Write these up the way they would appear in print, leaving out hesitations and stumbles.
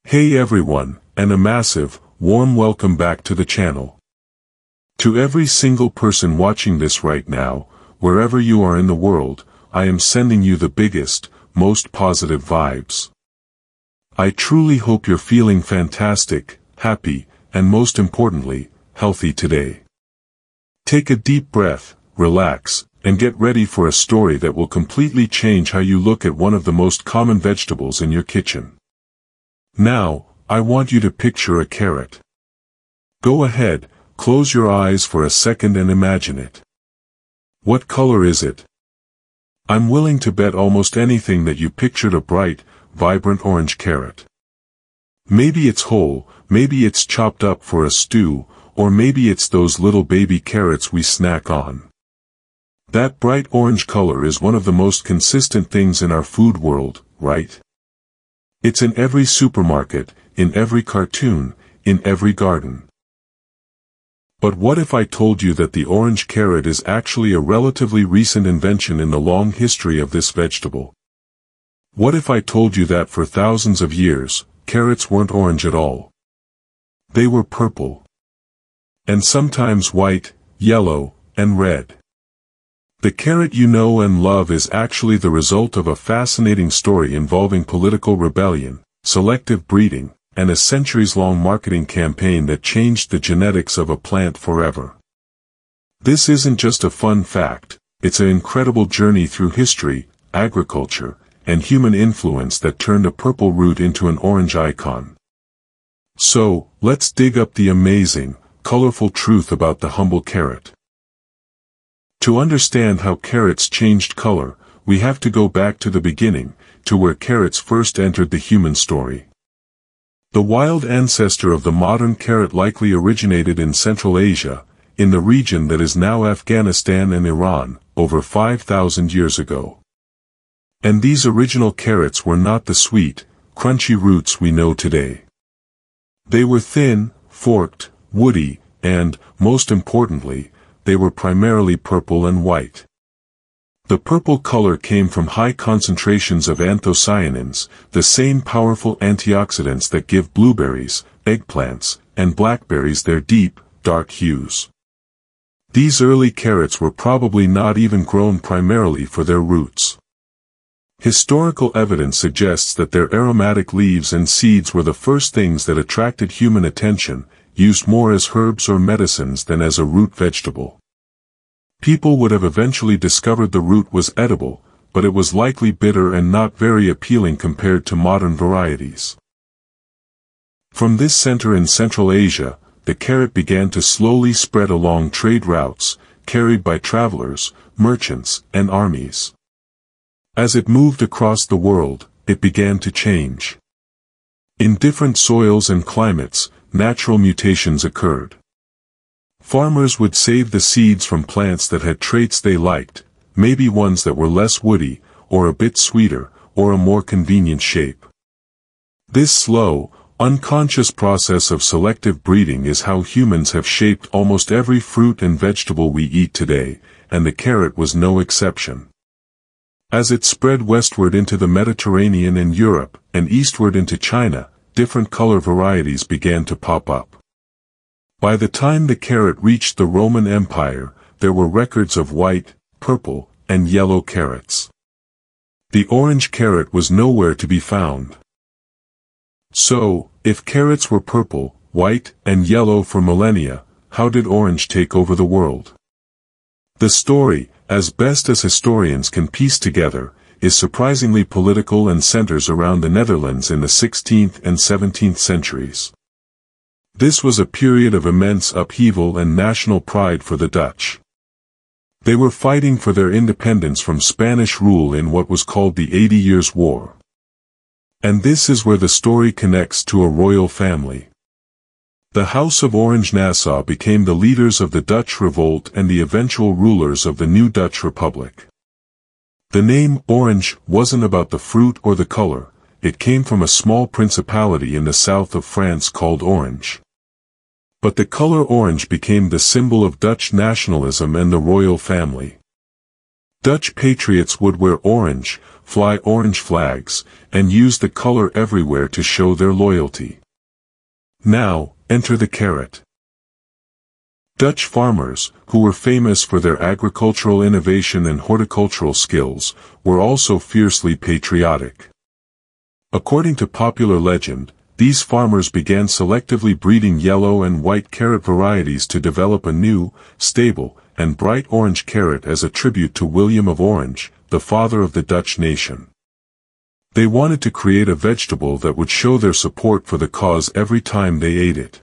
Hey everyone, and a massive, warm welcome back to the channel. To every single person watching this right now, wherever you are in the world, I am sending you the biggest, most positive vibes. I truly hope you're feeling fantastic, happy, and most importantly, healthy today. Take a deep breath, relax, and get ready for a story that will completely change how you look at one of the most common vegetables in your kitchen. Now, I want you to picture a carrot. Go ahead, close your eyes for a second and imagine it. What color is it? I'm willing to bet almost anything that you pictured a bright, vibrant orange carrot. Maybe it's whole, maybe it's chopped up for a stew, or maybe it's those little baby carrots we snack on. That bright orange color is one of the most consistent things in our food world, right? It's in every supermarket, in every cartoon, in every garden. But what if I told you that the orange carrot is actually a relatively recent invention in the long history of this vegetable? What if I told you that for thousands of years, carrots weren't orange at all? They were purple. And sometimes white, yellow, and red. The carrot you know and love is actually the result of a fascinating story involving political rebellion, selective breeding, and a centuries-long marketing campaign that changed the genetics of a plant forever. This isn't just a fun fact, it's an incredible journey through history, agriculture, and human influence that turned a purple root into an orange icon. So, let's dig up the amazing, colorful truth about the humble carrot. To understand how carrots changed color, we have to go back to the beginning, to where carrots first entered the human story. The wild ancestor of the modern carrot likely originated in Central Asia, in the region that is now Afghanistan and Iran, over 5,000 years ago. And these original carrots were not the sweet, crunchy roots we know today. They were thin, forked, woody, and, most importantly, they were primarily purple and white. The purple color came from high concentrations of anthocyanins, the same powerful antioxidants that give blueberries, eggplants, and blackberries their deep, dark hues. These early carrots were probably not even grown primarily for their roots. Historical evidence suggests that their aromatic leaves and seeds were the first things that attracted human attention, used more as herbs or medicines than as a root vegetable. People would have eventually discovered the root was edible, but it was likely bitter and not very appealing compared to modern varieties. From this center in Central Asia, the carrot began to slowly spread along trade routes, carried by travelers, merchants, and armies. As it moved across the world, it began to change. In different soils and climates, natural mutations occurred. Farmers would save the seeds from plants that had traits they liked, maybe ones that were less woody, or a bit sweeter, or a more convenient shape. This slow, unconscious process of selective breeding is how humans have shaped almost every fruit and vegetable we eat today, and the carrot was no exception. As it spread westward into the Mediterranean and Europe, and eastward into China, different color varieties began to pop up. By the time the carrot reached the Roman Empire, there were records of white, purple, and yellow carrots. The orange carrot was nowhere to be found. So, if carrots were purple, white, and yellow for millennia, how did orange take over the world? The story, as best as historians can piece together, is surprisingly political and centers around the Netherlands in the 16th and 17th centuries. This was a period of immense upheaval and national pride for the Dutch. They were fighting for their independence from Spanish rule in what was called the 80 Years' War. And this is where the story connects to a royal family. The House of Orange-Nassau became the leaders of the Dutch revolt and the eventual rulers of the new Dutch Republic. The name Orange wasn't about the fruit or the color, it came from a small principality in the south of France called Orange. But the color orange became the symbol of Dutch nationalism and the royal family. Dutch patriots would wear orange, fly orange flags, and use the color everywhere to show their loyalty. Now, enter the carrot. Dutch farmers, who were famous for their agricultural innovation and horticultural skills, were also fiercely patriotic. According to popular legend, these farmers began selectively breeding yellow and white carrot varieties to develop a new, stable, and bright orange carrot as a tribute to William of Orange, the father of the Dutch nation. They wanted to create a vegetable that would show their support for the cause every time they ate it.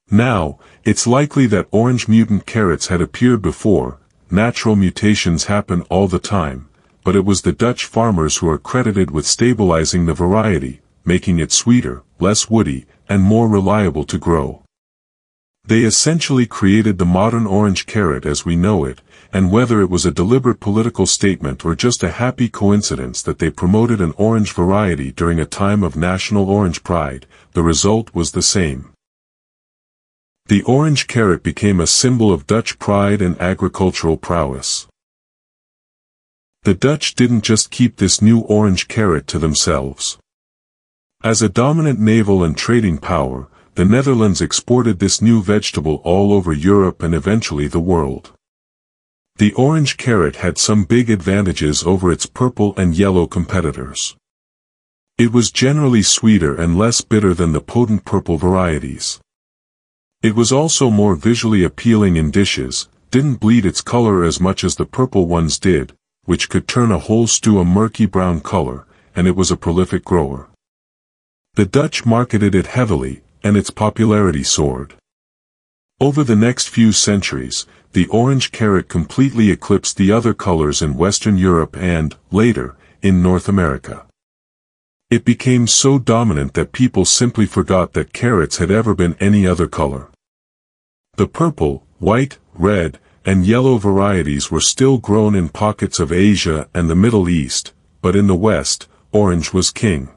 Now, it's likely that orange mutant carrots had appeared before. Natural mutations happen all the time, but it was the Dutch farmers who are credited with stabilizing the variety, making it sweeter, less woody, and more reliable to grow. They essentially created the modern orange carrot as we know it, and whether it was a deliberate political statement or just a happy coincidence that they promoted an orange variety during a time of national orange pride, the result was the same. The orange carrot became a symbol of Dutch pride and agricultural prowess. The Dutch didn't just keep this new orange carrot to themselves. As a dominant naval and trading power, the Netherlands exported this new vegetable all over Europe and eventually the world. The orange carrot had some big advantages over its purple and yellow competitors. It was generally sweeter and less bitter than the potent purple varieties. It was also more visually appealing in dishes, didn't bleed its color as much as the purple ones did, which could turn a whole stew a murky brown color, and it was a prolific grower. The Dutch marketed it heavily, and its popularity soared. Over the next few centuries, the orange carrot completely eclipsed the other colors in Western Europe and, later, in North America. It became so dominant that people simply forgot that carrots had ever been any other color. The purple, white, red, and yellow varieties were still grown in pockets of Asia and the Middle East, but in the West, orange was king.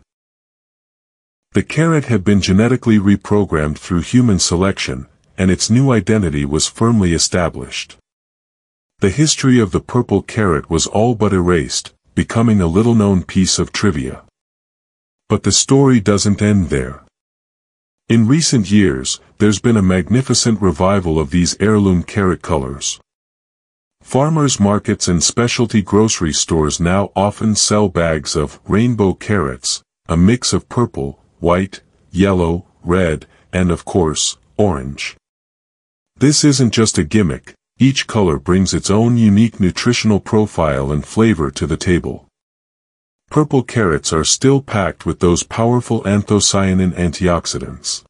The carrot had been genetically reprogrammed through human selection, and its new identity was firmly established. The history of the purple carrot was all but erased, becoming a little-known piece of trivia. But the story doesn't end there. In recent years, there's been a magnificent revival of these heirloom carrot colors. Farmers' markets and specialty grocery stores now often sell bags of rainbow carrots, a mix of purple, white, yellow, red, and of course, orange. This isn't just a gimmick, each color brings its own unique nutritional profile and flavor to the table. Purple carrots are still packed with those powerful anthocyanin antioxidants.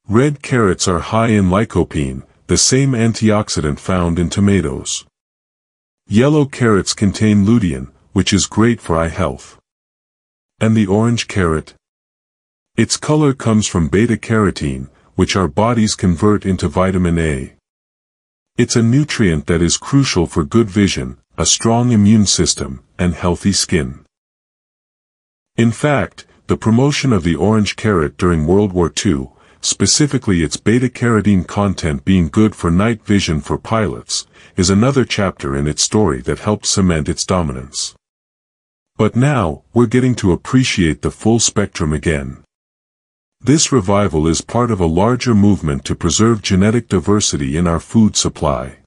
Red carrots are high in lycopene, the same antioxidant found in tomatoes. Yellow carrots contain lutein, which is great for eye health. And the orange carrot? Its color comes from beta-carotene, which our bodies convert into vitamin A. It's a nutrient that is crucial for good vision, a strong immune system, and healthy skin. In fact, the promotion of the orange carrot during World War II, specifically its beta-carotene content being good for night vision for pilots, is another chapter in its story that helped cement its dominance. But now, we're getting to appreciate the full spectrum again. This revival is part of a larger movement to preserve genetic diversity in our food supply.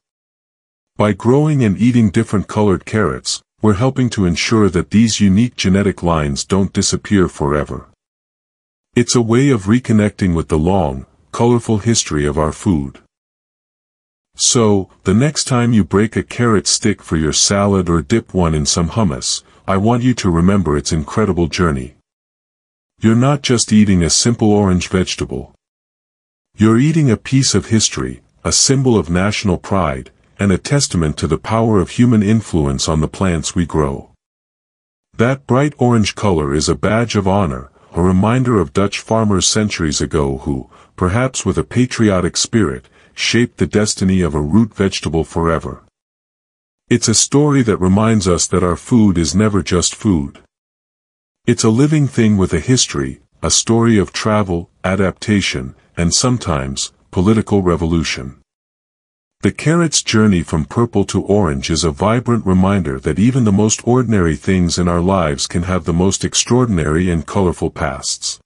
By growing and eating different colored carrots, we're helping to ensure that these unique genetic lines don't disappear forever. It's a way of reconnecting with the long, colorful history of our food. So, the next time you break a carrot stick for your salad or dip one in some hummus, I want you to remember its incredible journey. You're not just eating a simple orange vegetable. You're eating a piece of history, a symbol of national pride, and a testament to the power of human influence on the plants we grow. That bright orange color is a badge of honor, a reminder of Dutch farmers centuries ago who, perhaps with a patriotic spirit, shaped the destiny of a root vegetable forever. It's a story that reminds us that our food is never just food. It's a living thing with a history, a story of travel, adaptation, and sometimes, political revolution. The carrot's journey from purple to orange is a vibrant reminder that even the most ordinary things in our lives can have the most extraordinary and colorful pasts.